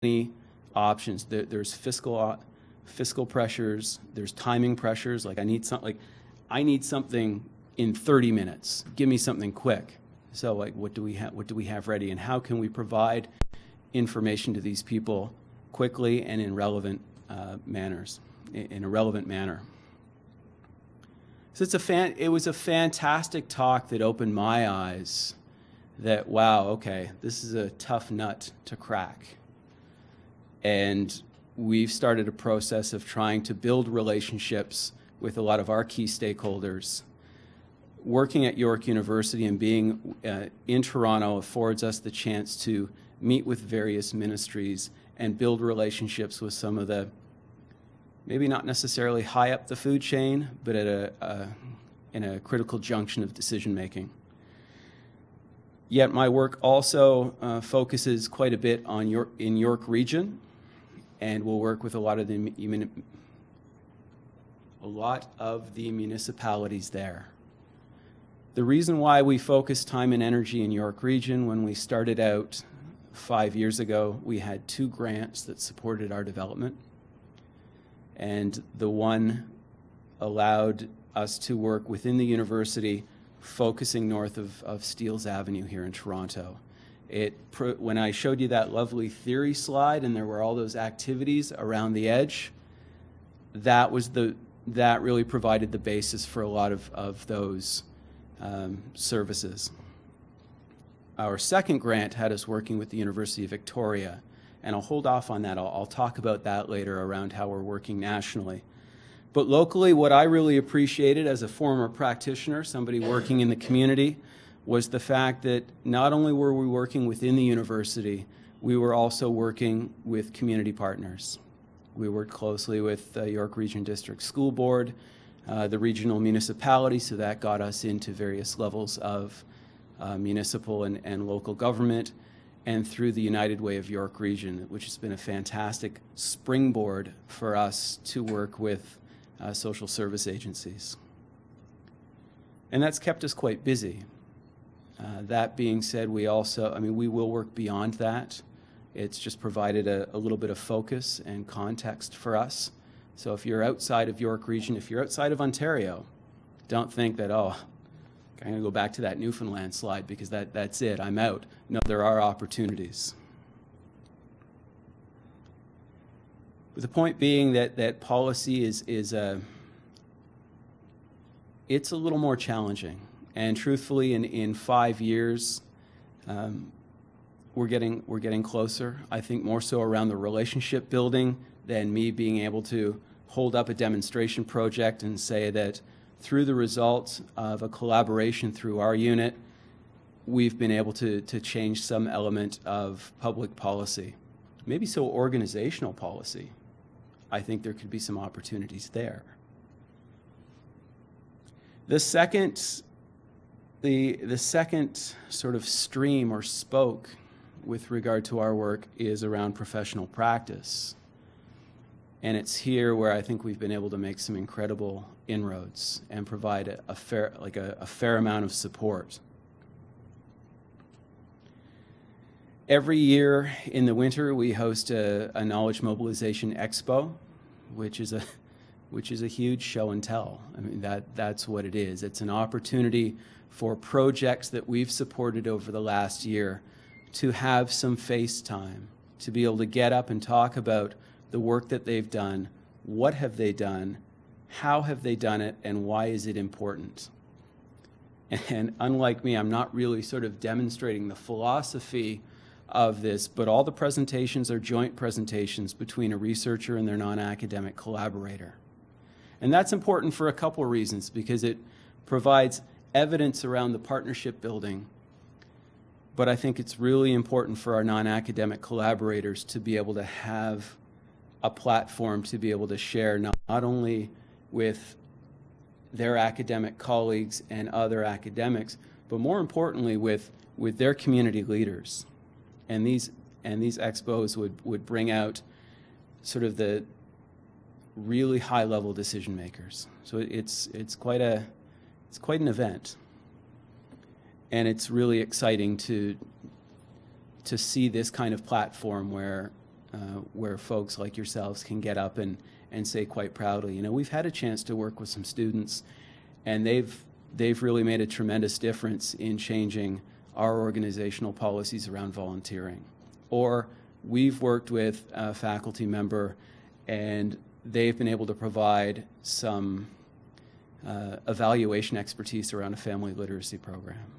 many options. There's fiscal pressures, there's timing pressures, like I need something in 30 minutes. Give me something quick. So like what do we have ready, and how can we provide information to these people quickly and in relevant manners, in a relevant manner. So it was a fantastic talk that opened my eyes that, wow, okay, this is a tough nut to crack. And we've started a process of trying to build relationships with a lot of our key stakeholders. Working at York University and being in Toronto affords us the chance to meet with various ministries and build relationships with some of the, maybe not necessarily high up the food chain, but at in a critical junction of decision making. Yet my work also focuses quite a bit on York Region, and we'll work with a lot of the municipalities there. The reason why we focus time and energy in York Region, when we started out 5 years ago, we had 2 grants that supported our development. And the one allowed us to work within the university, focusing north of Steeles Avenue here in Toronto. When I showed you that lovely theory slide and there were all those activities around the edge, that really provided the basis for a lot of those services. Our second grant had us working with the University of Victoria, and I'll hold off on that. I'll talk about that later around how we're working nationally. But locally, what I really appreciated as a former practitioner, somebody working in the community, was the fact that not only were we working within the university, we were also working with community partners. We worked closely with the York Region District School Board, the regional municipality, so that got us into various levels of municipal and local government, and through the United Way of York Region, which has been a fantastic springboard for us to work with social service agencies. And that's kept us quite busy. That being said, we will work beyond that. It's just provided a little bit of focus and context for us. So if you're outside of York Region, if you're outside of Ontario, don't think that, oh, I'm going to go back to that Newfoundland slide because that's it, I'm out. No, there are opportunities. But the point being that policy is it's a little more challenging. And truthfully, in 5 years, we're getting closer. I think more so around the relationship building than me being able to hold up a demonstration project and say that through the results of a collaboration through our unit, we've been able to change some element of public policy. Maybe so organizational policy. I think there could be some opportunities there. The second sort of stream or spoke with regard to our work is around professional practice. And it's here where I think we've been able to make some incredible inroads and provide a fair amount of support. Every year in the winter, we host a Knowledge Mobilization Expo, which is a huge show and tell. I mean, that's what it is. It's an opportunity for projects that we've supported over the last year to have some face time, to be able to get up and talk about the work that they've done, what have they done, how have they done it, and why is it important. And unlike me, I'm not really sort of demonstrating the philosophy of this, but all the presentations are joint presentations between a researcher and their non-academic collaborator. And that's important for a couple reasons, because it provides evidence around the partnership building, but I think it's really important for our non-academic collaborators to be able to have a platform to be able to share not only with their academic colleagues and other academics, but more importantly with their community leaders. And these expos would bring out sort of the really high-level decision makers. So it's quite an event, and it's really exciting to see this kind of platform where where folks like yourselves can get up and say quite proudly, you know, we've had a chance to work with some students, and they've really made a tremendous difference in changing our organizational policies around volunteering. Or we've worked with a faculty member, and they've been able to provide some evaluation expertise around a family literacy program.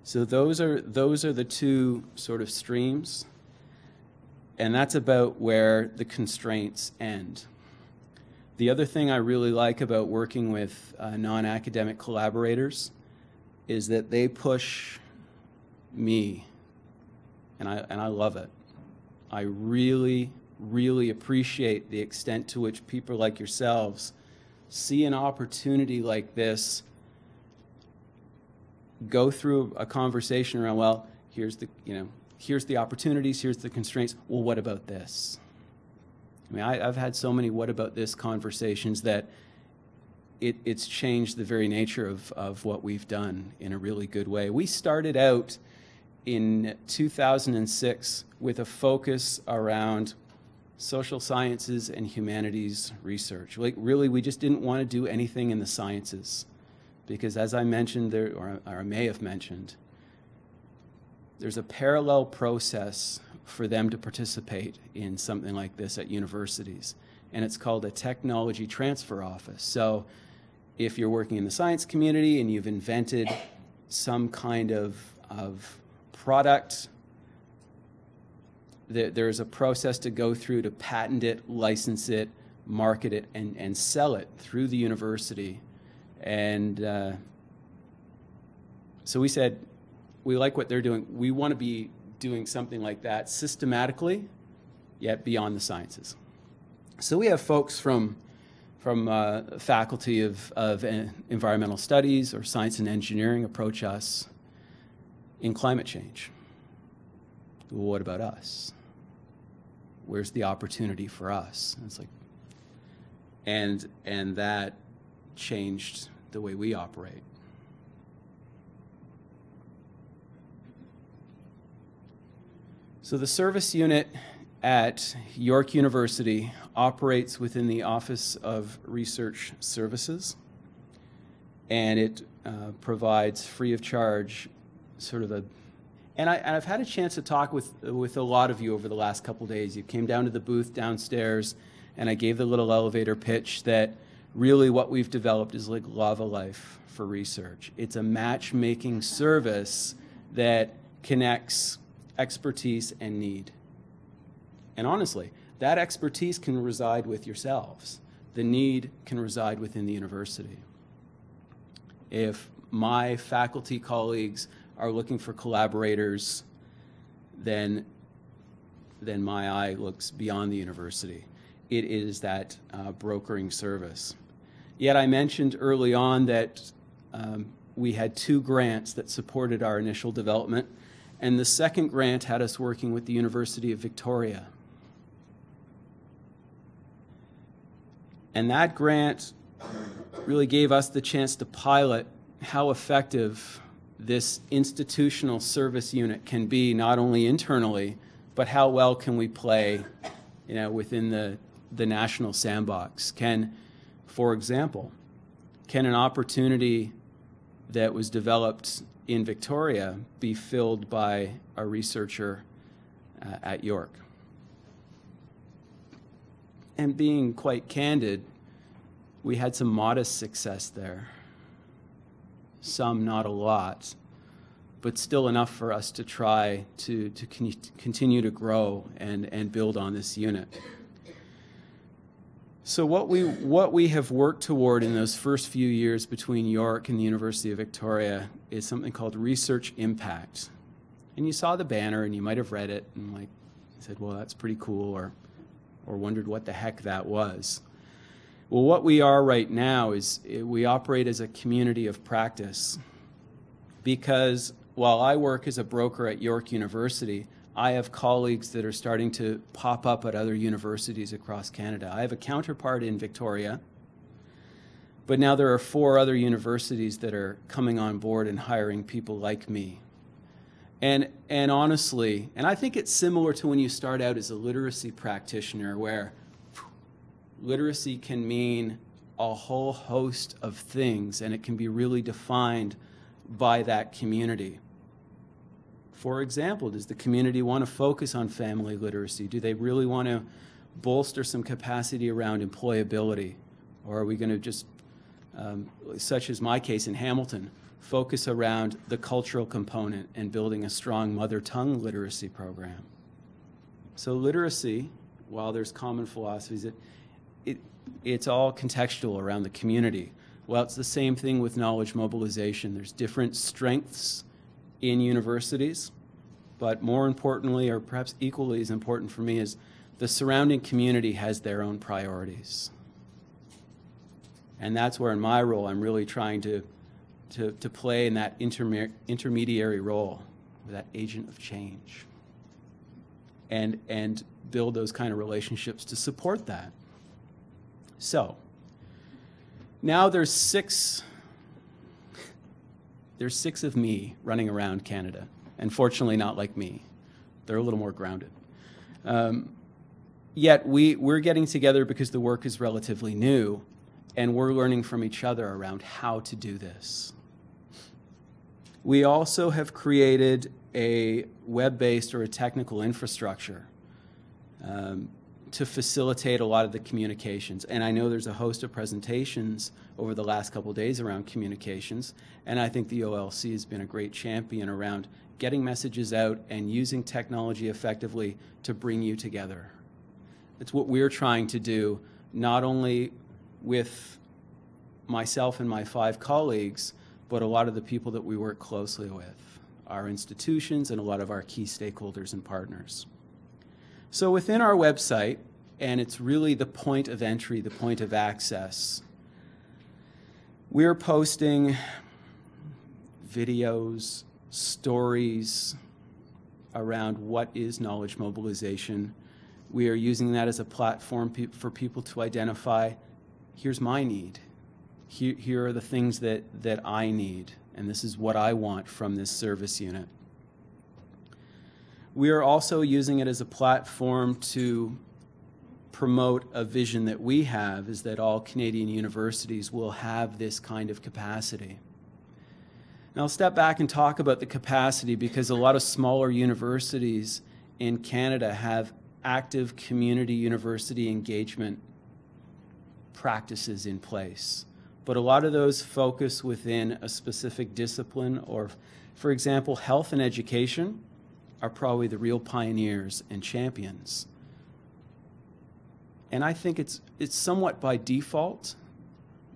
So those are the two sort of streams, and that's about where the constraints end. The other thing I really like about working with non-academic collaborators is that they push me, and I love it. I really, really appreciate the extent to which people like yourselves see an opportunity like this, go through a conversation around, well, here's the opportunities, here's the constraints. Well, what about this? I mean, I've had so many what about this conversations that it's changed the very nature of what we've done in a really good way. We started out in 2006 with a focus around social sciences and humanities research. Like, really, we just didn't want to do anything in the sciences because, as I mentioned, or I may have mentioned, there's a parallel process for them to participate in something like this at universities, and it's called a technology transfer office. So if you're working in the science community and you've invented some kind of product, there's a process to go through to patent it, license it, market it, and sell it through the university. And so we said, we like what they're doing. We want to be doing something like that systematically, yet beyond the sciences. So we have folks from faculty of environmental studies or science and engineering approach us in climate change. Well, what about us? Where's the opportunity for us? And it's like, and that changed the way we operate. So the service unit at York University operates within the Office of Research Services, and it provides free of charge sort of and I've had a chance to talk with a lot of you over the last couple of days. You came down to the booth downstairs, and I gave the little elevator pitch that really what we've developed is like Lava Life for research. It's a matchmaking service that connects expertise and need. And honestly, that expertise can reside with yourselves. The need can reside within the university. If my faculty colleagues are looking for collaborators, then my eye looks beyond the university. It is that brokering service. Yet I mentioned early on that we had 2 grants that supported our initial development, and the second grant had us working with the University of Victoria. And that grant really gave us the chance to pilot how effective this institutional service unit can be, not only internally, but how well can we play, within the national sandbox. For example, can an opportunity that was developed in Victoria be filled by a researcher at York? And being quite candid, we had some modest success there. Some, not a lot, but still enough for us to try to continue to grow and build on this unit. So what we have worked toward in those first few years between York and the University of Victoria is something called Research Impact. And you saw the banner and you might have read it and said, well, that's pretty cool, or wondered what the heck that was. Well, what we are right now is we operate as a community of practice, because while I work as a broker at York University, I have colleagues that are starting to pop up at other universities across Canada. I have a counterpart in Victoria, but now there are 4 other universities that are coming on board and hiring people like me. And honestly, and I think it's similar to when you start out as a literacy practitioner, where literacy can mean a whole host of things, and it can be really defined by that community. For example, does the community want to focus on family literacy? Do they really want to bolster some capacity around employability? Or are we going to just, such as my case in Hamilton, focus around the cultural component and building a strong mother tongue literacy program? So literacy, while there's common philosophies, it's all contextual around the community. Well, it's the same thing with knowledge mobilization. There's different strengths in universities, but more importantly, or perhaps equally as important for me, is the surrounding community has their own priorities. And that's where in my role I'm really trying to play in that intermediary role, that agent of change, and build those kind of relationships to support that. So now there's six of me running around Canada, and fortunately not like me. They're a little more grounded. Yet we're getting together because the work is relatively new, and we're learning from each other around how to do this. We also have created a web-based or a technical infrastructure to facilitate a lot of the communications. And I know there's a host of presentations over the last couple of days around communications, and I think the OLC has been a great champion around getting messages out and using technology effectively to bring you together. It's what we're trying to do, not only with myself and my 5 colleagues, but a lot of the people that we work closely with, our institutions and a lot of our key stakeholders and partners. So within our website, and it's really the point of entry, the point of access, we're posting videos, stories around what is knowledge mobilization. We are using that as a platform for people to identify, here's my need. Here are the things that I need, and this is what I want from this service unit. We are also using it as a platform to promote a vision that we have, is that all Canadian universities will have this kind of capacity. Now I'll step back and talk about the capacity, because a lot of smaller universities in Canada have active community university engagement practices in place. But a lot of those focus within a specific discipline, or, for example, health and education are probably the real pioneers and champions. And I think it's somewhat by default.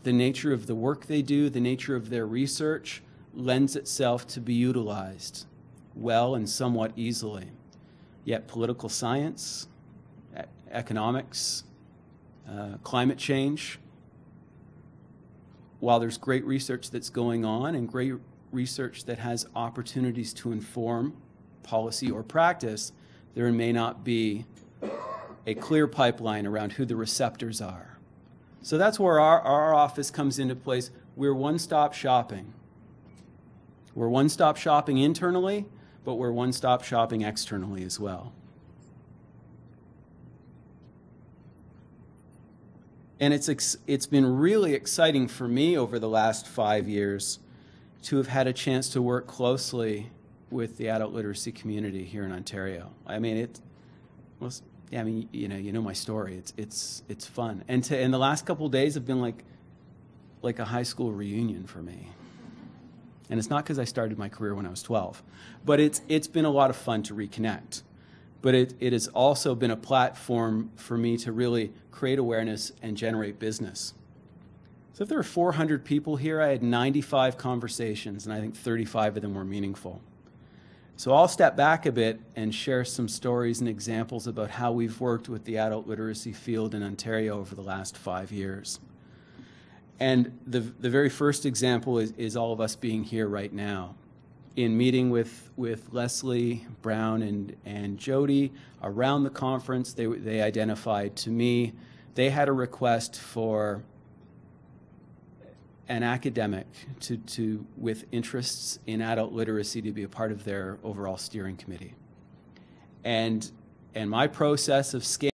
The nature of the work they do, the nature of their research, lends itself to be utilized well and somewhat easily. Yet political science, economics, climate change, while there's great research that's going on and great research that has opportunities to inform policy or practice, there may not be a clear pipeline around who the receptors are. So that's where our office comes into place. We're one-stop shopping. We're one-stop shopping internally, but we're one-stop shopping externally as well. And it's been really exciting for me over the last 5 years to have had a chance to work closely with the adult literacy community here in Ontario. I mean, you know my story. It's fun, and the last couple of days have been like a high school reunion for me. And it's not because I started my career when I was 12, but it's been a lot of fun to reconnect. But it has also been a platform for me to really create awareness and generate business. So if there were 400 people here, I had 95 conversations, and I think 35 of them were meaningful. So I'll step back a bit and share some stories and examples about how we've worked with the adult literacy field in Ontario over the last 5 years. And the very first example is all of us being here right now. In meeting with Leslie, Brown, and Jody around the conference, they identified to me, they had a request for an academic with interests in adult literacy to be a part of their overall steering committee. And my process of scaling